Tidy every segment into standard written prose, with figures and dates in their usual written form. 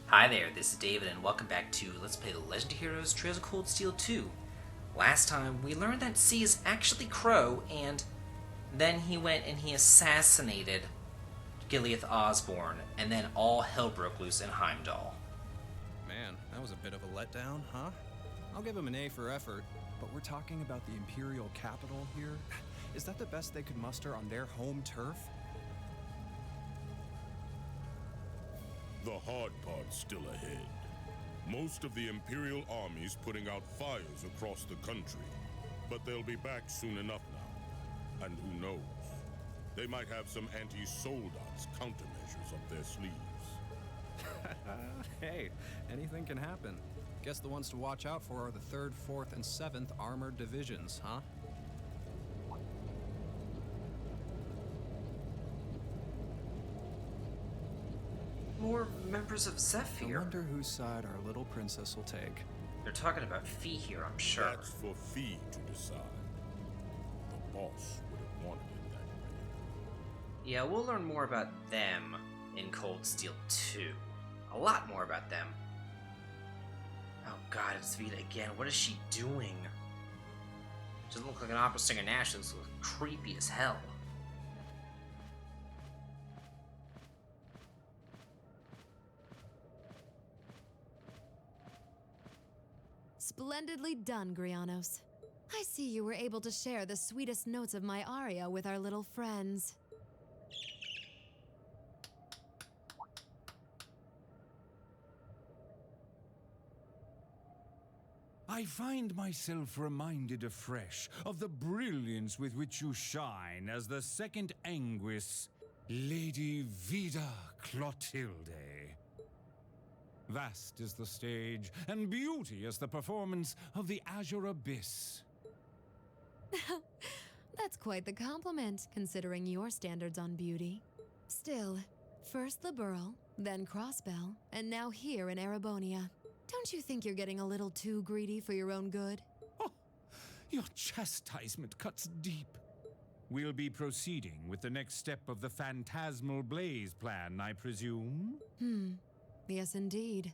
Hi there, this is David, and welcome back to Let's Play Legend of Heroes Trails of Cold Steel 2. Last time, we learned that C is actually Crow, and then he went and he assassinated Gileath Osborne, and then all hell broke loose in Heimdall. Man, that was a bit of a letdown, huh? I'll give him an A for effort, but we're talking about the Imperial capital here? Is that the best they could muster on their home turf? The hard part's still ahead. Most of the Imperial army's putting out fires across the country, but they'll be back soon enough now. And who knows? They might have some anti-Soldats countermeasures up their sleeves. Hey, anything can happen. Guess the ones to watch out for are the 3rd, 4th, and 7th Armored Divisions, huh? More members of I Zephyr. wonder whose side our little princess will take. They're talking about Fee here, I'm sure. That's for Fee to decide. The boss would have wanted it that way. Yeah, we'll learn more about them in Cold Steel 2. A lot more about them. Oh god, it's Vita again. What is she doing? She doesn't look like an opera singer now. She looks creepy as hell. Splendidly done, Grianos. I see you were able to share the sweetest notes of my aria with our little friends. I find myself reminded afresh of the brilliance with which you shine as the second Anguis, Lady Vida Clotilde. Vast is the stage, and beauty is the performance of the Azure Abyss. That's quite the compliment, considering your standards on beauty. Still, first Liberl, then Crossbell, and now here in Erebonia. Don't you think you're getting a little too greedy for your own good? Oh, your chastisement cuts deep. We'll be proceeding with the next step of the Phantasmal Blaze plan, I presume? Yes, indeed.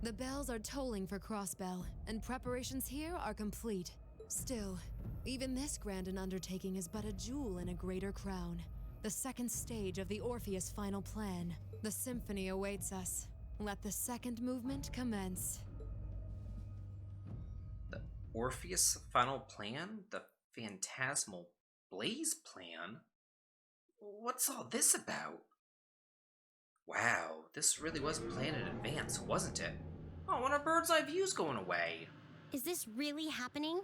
The bells are tolling for Crossbell, and preparations here are complete. Still, even this grand an undertaking is but a jewel in a greater crown. The second stage of the Orpheus final plan. The symphony awaits us. Let the second movement commence. The Orpheus final plan? The Phantasmal Blaze plan? What's all this about? Wow, this really was planned in advance, wasn't it? Oh, when our bird's eye view's going away. Is this really happening?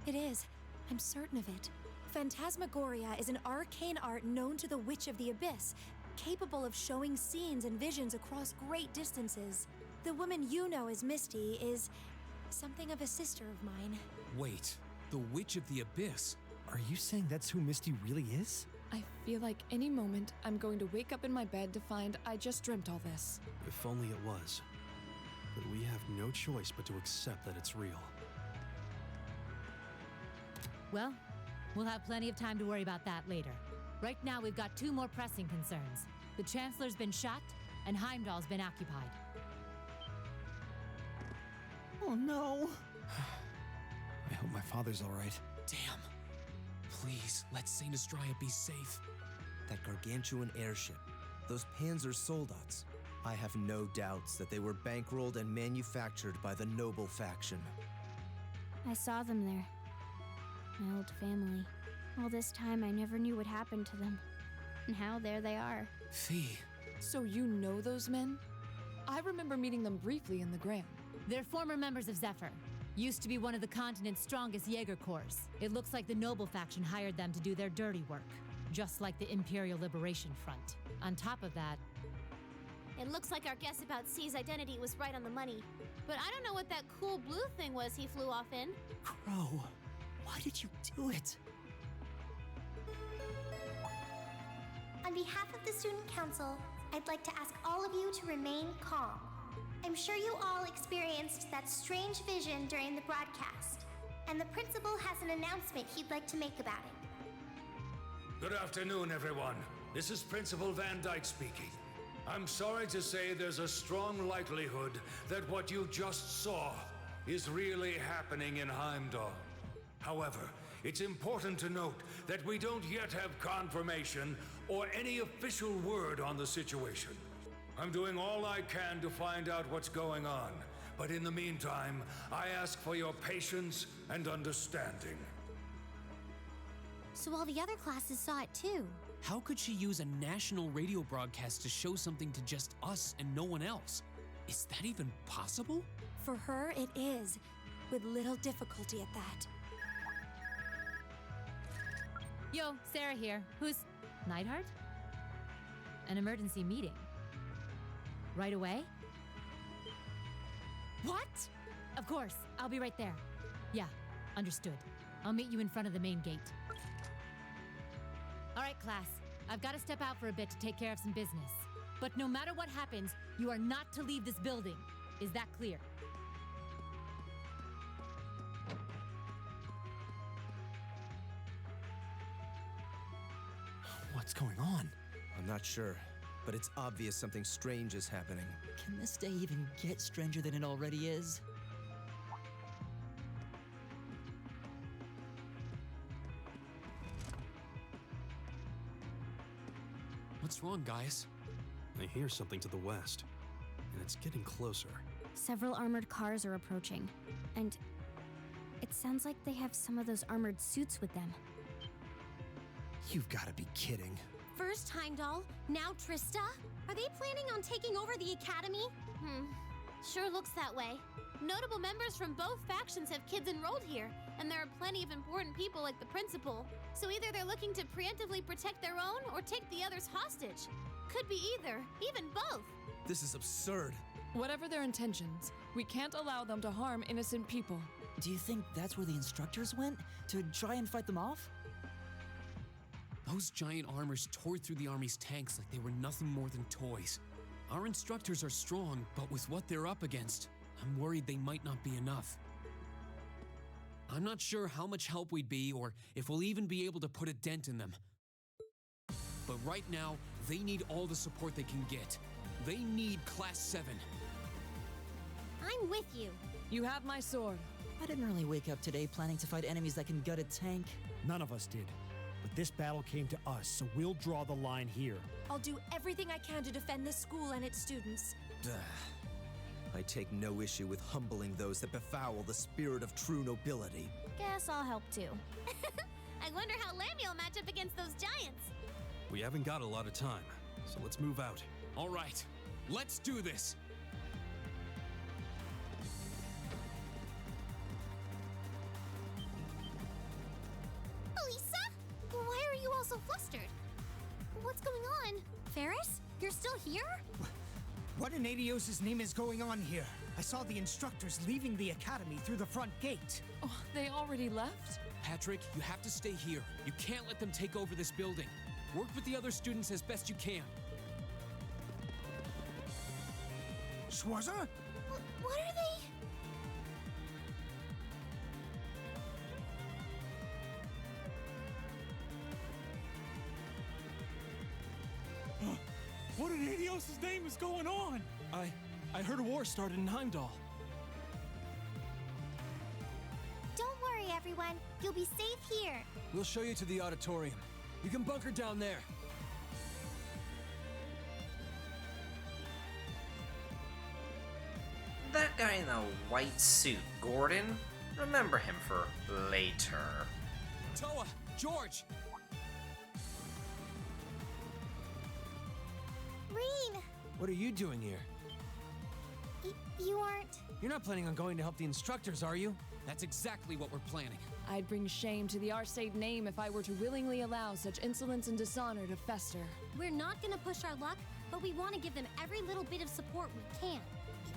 It is. I'm certain of it. Phantasmagoria is an arcane art known to the Witch of the Abyss, capable of showing scenes and visions across great distances. The woman you know as Misty is something of a sister of mine. Wait, the Witch of the Abyss? Are you saying that's who Misty really is? I feel like any moment I'm going to wake up in my bed to find I just dreamt all this. If only it was. But we have no choice but to accept that it's real. Well, we'll have plenty of time to worry about that later. Right now, we've got 2 more pressing concerns. The Chancellor's been shot, and Heimdall's been occupied. Oh no! I hope my father's alright. Damn. Please, let Saint Astraea be safe. That gargantuan airship, those Panzer Soldats. I have no doubts that they were bankrolled and manufactured by the noble faction. I saw them there. My old family. All this time I never knew what happened to them. Now there they are. Fee. So you know those men? I remember meeting them briefly in the Gram. They're former members of Zephyr. Used to be one of the continent's strongest Jaeger Corps. It looks like the Noble faction hired them to do their dirty work. Just like the Imperial Liberation Front. On top of that... It looks like our guess about C's identity was right on the money. But I don't know what that cool blue thing was he flew off in. Crow, why did you do it? On behalf of the Student Council, I'd like to ask all of you to remain calm. I'm sure you all experienced that strange vision during the broadcast, and the principal has an announcement he'd like to make about it. Good afternoon, everyone. This is Principal Van Dyke speaking. I'm sorry to say there's a strong likelihood that what you just saw is really happening in Heimdall. However, it's important to note that we don't yet have confirmation or any official word on the situation. I'm doing all I can to find out what's going on, but in the meantime, I ask for your patience and understanding. So all the other classes saw it too. How could she use a national radio broadcast to show something to just us and no one else? Is that even possible? For her, it is, with little difficulty at that. Yo, Sarah here. Who's Neidhart? An emergency meeting. Right away? What? Of course, I'll be right there. Yeah, understood. I'll meet you in front of the main gate. All right, class. I've got to step out for a bit to take care of some business. But no matter what happens, you are not to leave this building. Is that clear? What's going on? I'm not sure, but it's obvious something strange is happening. Can this day even get stranger than it already is? What's wrong, guys? I hear something to the west, and it's getting closer. Several armored cars are approaching, and it sounds like they have some of those armored suits with them. You've got to be kidding. First Heimdall, now Trista? Are they planning on taking over the academy? Sure looks that way. Notable members from both factions have kids enrolled here, and there are plenty of important people like the principal. So either they're looking to preemptively protect their own or take the others hostage. Could be either, even both. This is absurd. Whatever their intentions, we can't allow them to harm innocent people. Do you think that's where the instructors went? To try and fight them off? Those giant armors tore through the army's tanks like they were nothing more than toys. Our instructors are strong, but with what they're up against, I'm worried they might not be enough. I'm not sure how much help we'd be or if we'll even be able to put a dent in them. But right now, they need all the support they can get. They need Class 7. I'm with you. You have my sword. I didn't really wake up today planning to fight enemies that can gut a tank. None of us did. But this battle came to us, so we'll draw the line here. I'll do everything I can to defend this school and its students. I take no issue with humbling those that befoul the spirit of true nobility. Guess I'll help too. I wonder how Lammy will match up against those giants. We haven't got a lot of time, so let's move out. All right, let's do this. Elisa? Why are you all so flustered? What's going on? Ferris? You're still here? What in Adios' name is going on here? I saw the instructors leaving the academy through the front gate. Oh, they already left? Patrick, you have to stay here. You can't let them take over this building. Work with the other students as best you can. Schwarzer? What are they? What in Adios' name is going on? I heard a war started in Heimdall. Don't worry, everyone. You'll be safe here. We'll show you to the auditorium. You can bunker down there. That guy in the white suit, Gordon? Remember him for later. Toa! George! Rean! What are you doing here? You aren't... You're not planning on going to help the instructors, are you? That's exactly what we're planning. I'd bring shame to the Arcade name if I were to willingly allow such insolence and dishonor to fester. We're not gonna push our luck, but we want to give them every little bit of support we can.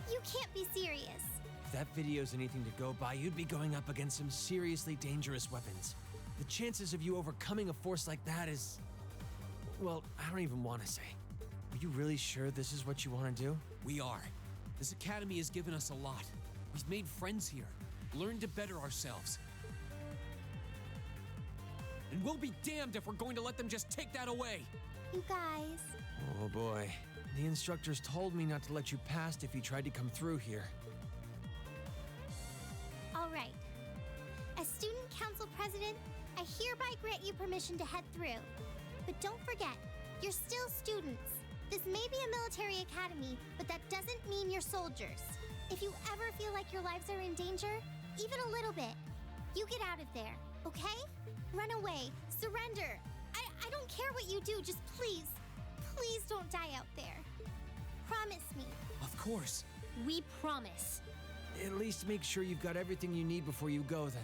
You can't be serious. If that video's anything to go by, you'd be going up against some seriously dangerous weapons. The chances of you overcoming a force like that is... well, I don't even want to say. Are you really sure this is what you want to do? We are. This academy has given us a lot. We've made friends here, learned to better ourselves. And we'll be damned if we're going to let them just take that away. You guys... Oh boy. The instructors told me not to let you past if you tried to come through here. All right. As Student Council President, I hereby grant you permission to head through. But don't forget, you're still students. This may be a military academy, but that doesn't mean you're soldiers. If you ever feel like your lives are in danger, even a little bit, you get out of there, okay? Run away, surrender. I don't care what you do, just please don't die out there. Promise me. Of course. We promise. At least make sure you've got everything you need before you go then.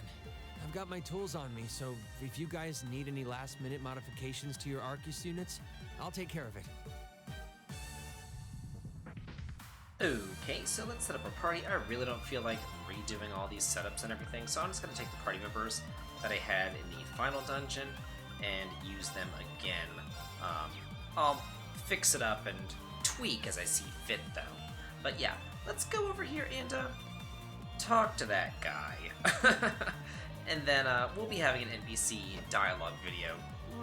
I've got my tools on me, so if you guys need any last-minute modifications to your Arcus units, I'll take care of it. Okay, so let's set up a party. I really don't feel like redoing all these setups and everything, so I'm just going to take the party members that I had in the final dungeon and use them again. I'll fix it up and tweak as I see fit, though. But yeah, let's go over here and talk to that guy. And then we'll be having an NPC dialogue video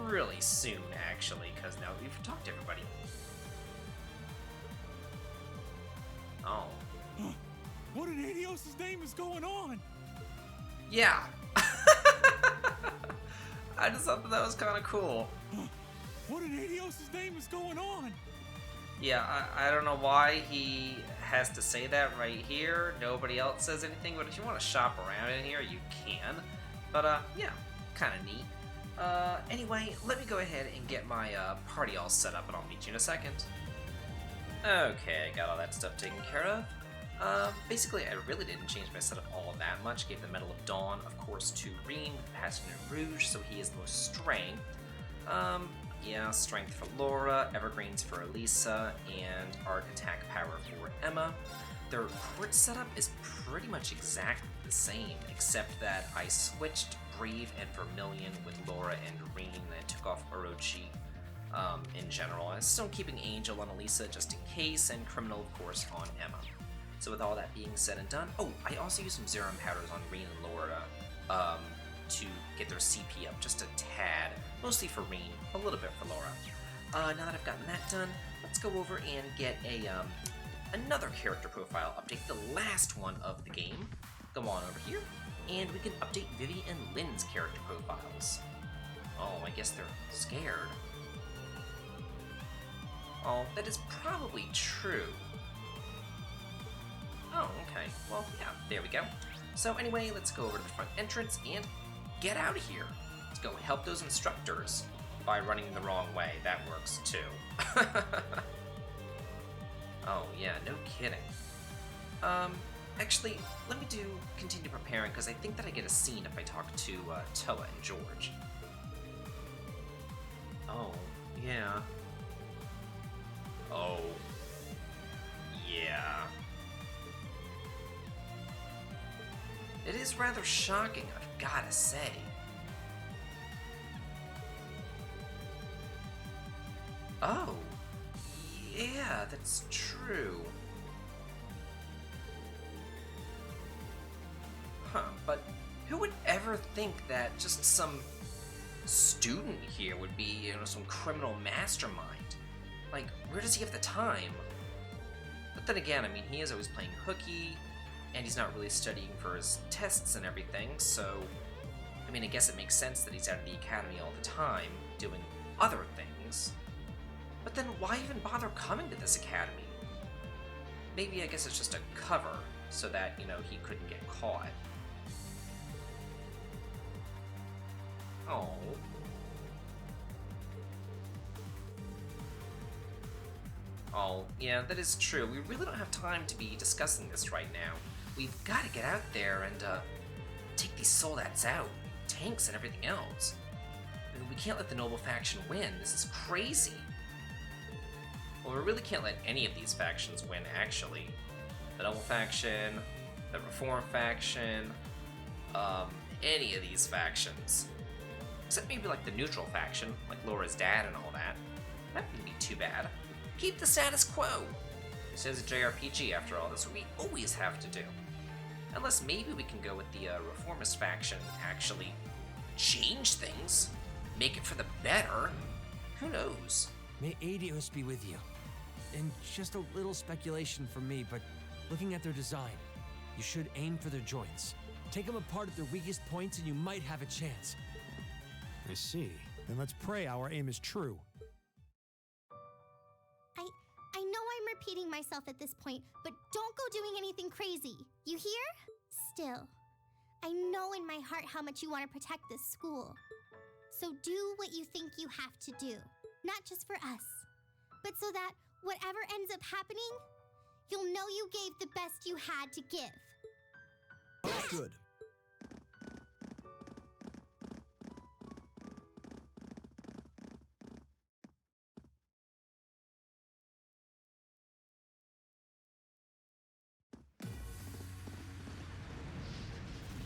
really soon, actually, because now we've talked to everybody. Oh. What in Adios' name is going on? Yeah. I just thought that was kind of cool. What in Adios' name is going on? Yeah, I don't know why he has to say that right here. Nobody else says anything, but if you want to shop around in here, you can. But, yeah, kind of neat. Anyway, let me go ahead and get my party all set up, and I'll meet you in a second. Okay, I got all that stuff taken care of. Basically, I really didn't change my setup all that much. Gave the Medal of Dawn, of course, to Rean with Passionate Rouge, so he is the most strength. Yeah, strength for Laura, evergreens for Elisa, and art attack power for Emma. Their court setup is pretty much exactly the same, except that I switched Brave and Vermilion with Laura and Rean, and I took off Orochi in general. I'm still keeping Angel on Elisa just in case, and Criminal, of course, on Emma. So with all that being said and done, oh, I also used some Zerum powders on Rean and Laura to get their CP up just a tad, mostly for Rean, a little bit for Laura. Now that I've gotten that done, let's go over and get a another character profile update, the last one of the game. Go on over here, and we can update Vivi and Lynn's character profiles. Oh, I guess they're scared. Oh, that is probably true. Oh, okay. Well, yeah, there we go. So anyway, let's go over to the front entrance and get out of here. Let's go help those instructors by running the wrong way. That works too. Oh, yeah, no kidding. Actually, let me continue preparing, because I think that I get a scene if I talk to Toa and George. Oh, yeah. Oh, yeah. It is rather shocking, I've gotta say. Oh, yeah, that's true. Huh, but who would ever think that just some student here would be, some criminal mastermind? Like, where does he have the time? But then again, I mean, he is always playing hooky, and he's not really studying for his tests and everything, so... I mean, I guess it makes sense that he's out of the academy all the time, doing other things. But then why even bother coming to this academy? Maybe I guess it's just a cover, so that, he couldn't get caught. Oh. Oh, yeah, that is true. We really don't have time to be discussing this right now. We've got to get out there and, take these soldats out. Tanks and everything else. I mean, we can't let the Noble faction win. This is crazy. Well, we really can't let any of these factions win, actually. The Noble faction, the Reform faction, any of these factions. Except maybe like the neutral faction, like Laura's dad and all that. That wouldn't be too bad. Keep the status quo. This is a JRPG after all, that's what we always have to do. Unless maybe we can go with the Reformist faction, actually change things, make it for the better. Who knows? May Adios be with you. and just a little speculation from me, but looking at their design, you should aim for their joints. Take them apart at their weakest points and you might have a chance. I see. Then let's pray our aim is true. I know I'm repeating myself at this point, but don't go doing anything crazy. You hear? Still, I know in my heart how much you want to protect this school. So do what you think you have to do. Not just for us, but so that whatever ends up happening, you'll know you gave the best you had to give. Good.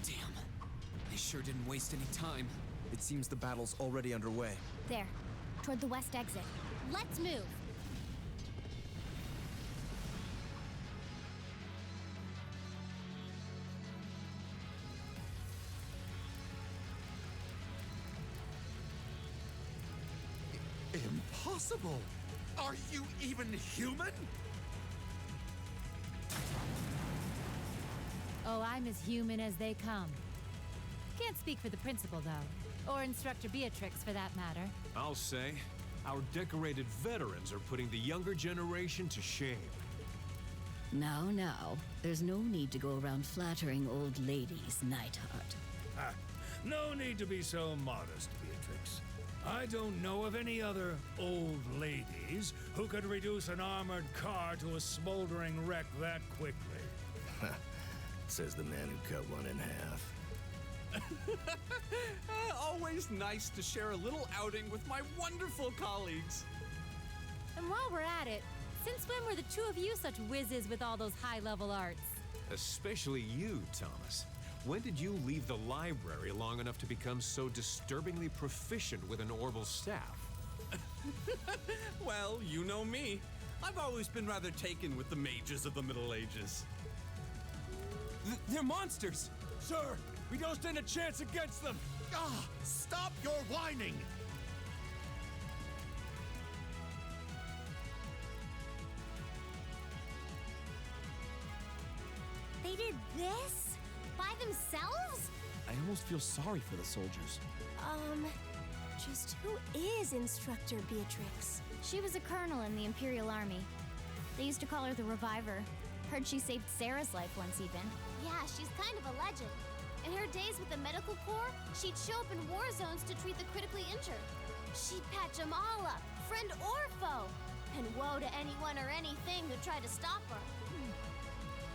Damn. They sure didn't waste any time. It seems the battle's already underway. There, toward the west exit. Let's move! Impossible! Are you even human? Oh, I'm as human as they come. Can't speak for the principal, though. Or Instructor Beatrix, for that matter. I'll say, our decorated veterans are putting the younger generation to shame. Now, there's no need to go around flattering old ladies, Neidhart. No need to be so modest, Beatrix. I don't know of any other old ladies who could reduce an armored car to a smoldering wreck that quickly. Says the man who cut one in half. Always nice to share a little outing with my wonderful colleagues. And while we're at it, since when were the two of you such whizzes with all those high-level arts? Especially you, Thomas. When did you leave the library long enough to become so disturbingly proficient with an orbital staff? Well, you know me. I've always been rather taken with the mages of the Middle Ages. They're monsters! Sir, we don't stand a chance against them! Ah, stop your whining! They did this? By themselves? I almost feel sorry for the soldiers. Just who is Instructor Beatrix? She was a colonel in the Imperial Army. They used to call her the Reviver. Heard she saved Sarah's life once even. Yeah, she's kind of a legend. In her days with the medical corps, she'd show up in war zones to treat the critically injured. She'd patch them all up, friend or foe. And woe to anyone or anything who tried to stop her.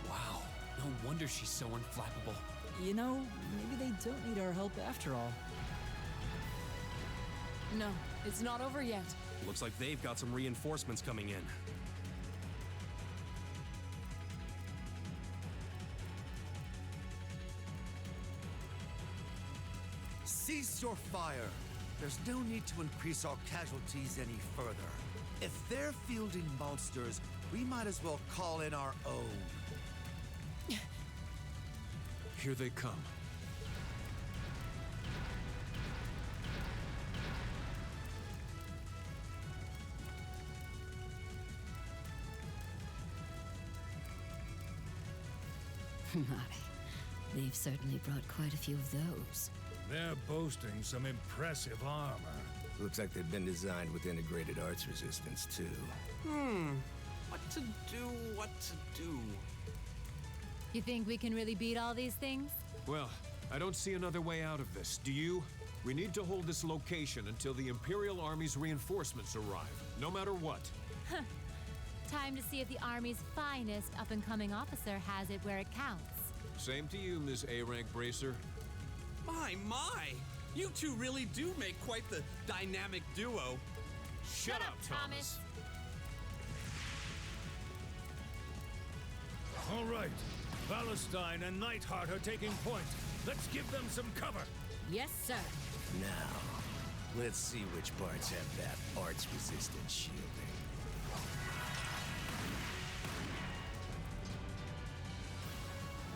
Wow, no wonder she's so unflappable. You know, maybe they don't need our help after all. No, it's not over yet. Looks like they've got some reinforcements coming in. Cease your fire. There's no need to increase our casualties any further. If they're fielding monsters, we might as well call in our own. Here they come. My, they've certainly brought quite a few of those. They're boasting some impressive armor. Looks like they've been designed with integrated arts resistance, too. What to do? You think we can really beat all these things? Well, I don't see another way out of this. Do you? We need to hold this location until the Imperial Army's reinforcements arrive, no matter what. Time to see if the Army's finest up-and-coming officer has it where it counts. Same to you, Ms. A-Rank Bracer. My! You two really do make quite the dynamic duo. Shut up, Thomas. All right, Valentine and Neidhart are taking point. Let's give them some cover. Yes, sir. Now, let's see which parts have that arts-resistant shielding.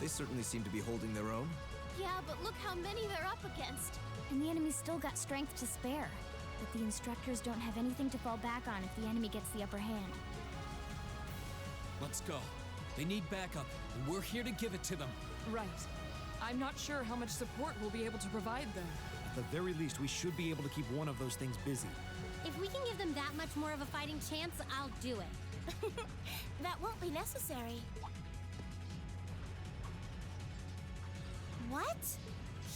They certainly seem to be holding their own. Yeah, but look how many they're up against. And the enemy's still got strength to spare. But the instructors don't have anything to fall back on if the enemy gets the upper hand. Let's go. They need backup, and we're here to give it to them. Right. I'm not sure how much support we'll be able to provide them. At the very least, we should be able to keep one of those things busy. If we can give them that much more of a fighting chance, I'll do it. That won't be necessary. What?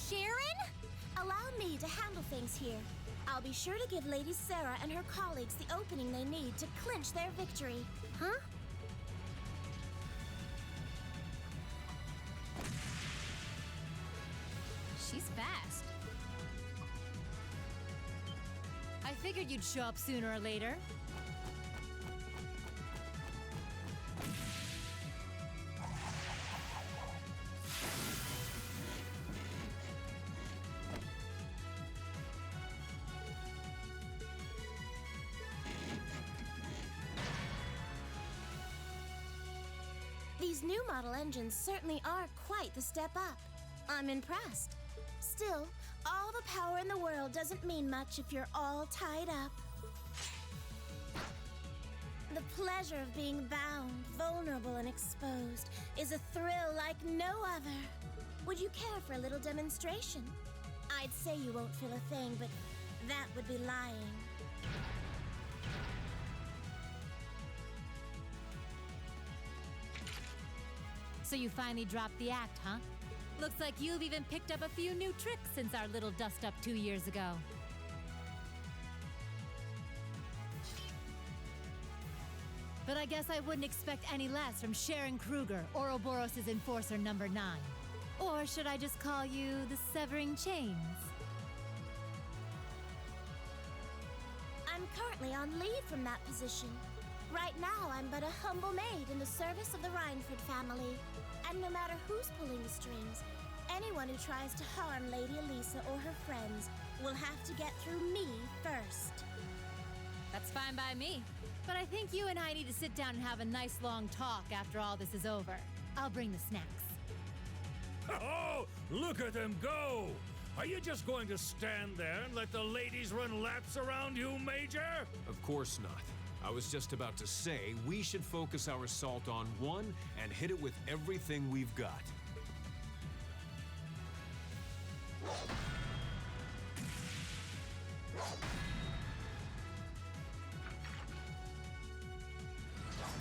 Sharon? Allow me to handle things here. I'll be sure to give Lady Sarah and her colleagues the opening they need to clinch their victory. Huh? She's fast. I figured you'd show up sooner or later. These new model engines certainly are quite the step up. I'm impressed. Still, all the power in the world doesn't mean much if you're all tied up. The pleasure of being bound, vulnerable, and exposed is a thrill like no other. Would you care for a little demonstration? I'd say you won't feel a thing, but that would be lying. So you finally dropped the act, huh? Looks like you've even picked up a few new tricks since our little dust-up 2 years ago. But I guess I wouldn't expect any less from Sharon Kruger, Ouroboros' Enforcer number 9. Or should I just call you the Severing Chains? I'm currently on leave from that position. Right now, I'm but a humble maid in the service of the Rhineford family. And no matter who's pulling the strings, anyone who tries to harm Lady Elisa or her friends will have to get through me first. That's fine by me. But I think you and I need to sit down and have a nice long talk after all this is over. I'll bring the snacks. Oh, look at them go! Are you just going to stand there and let the ladies run laps around you, Major? Of course not. I was just about to say, we should focus our assault on one and hit it with everything we've got.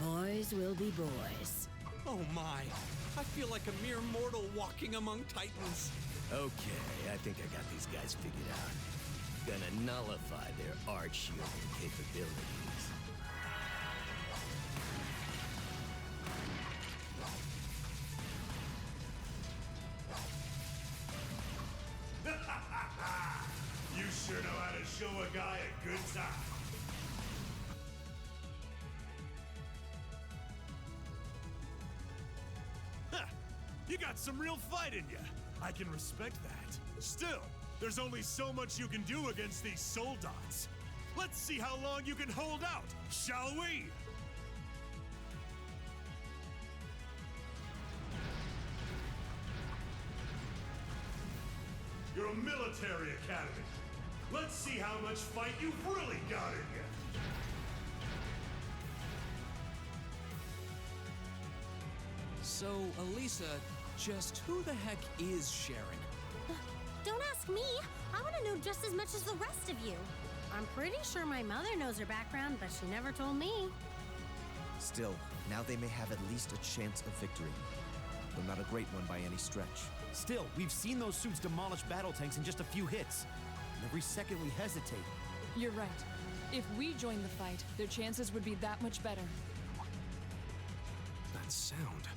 Boys will be boys. Oh my! I feel like a mere mortal walking among titans. Okay, I think I got these guys figured out. Gonna nullify their arch shielding capabilities. You sure know how to show a guy a good time. You got some real fight in you. I can respect that. Still, there's only so much you can do against these soldats. Let's see how long you can hold out, shall we? You're a military academy. Let's see how much fight you've really got in you. So, Elisa, just who the heck is Sharon? Don't ask me. I want to know just as much as the rest of you. I'm pretty sure my mother knows her background, but she never told me. Still, now they may have at least a chance of victory. Though not a great one by any stretch. Still, we've seen those suits demolish battle tanks in just a few hits. And every second we hesitate. You're right. If we joined the fight, their chances would be that much better. That sound.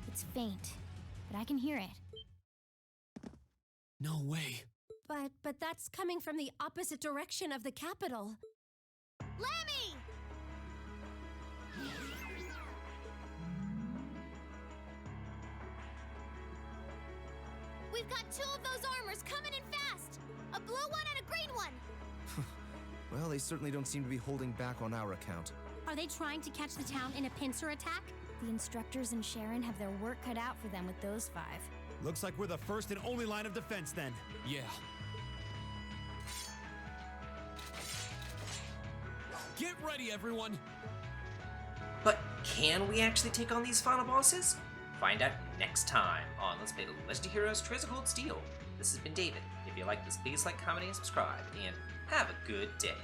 It's faint, but I can hear it. No way. But that's coming from the opposite direction of the capital. Lemmy! We've got two of those armors coming in fast! A blue one and a green one! Well, they certainly don't seem to be holding back on our account. Are they trying to catch the town in a pincer attack? The instructors and Sharon have their work cut out for them with those 5. Looks like we're the first and only line of defense then. Yeah. Get ready, everyone! But Can we actually take on these final bosses? Find out next time on Let's Play The Legend of Heroes Trails of Cold Steel. This has been David. If you like this, please like, comment, and subscribe, and have a good day.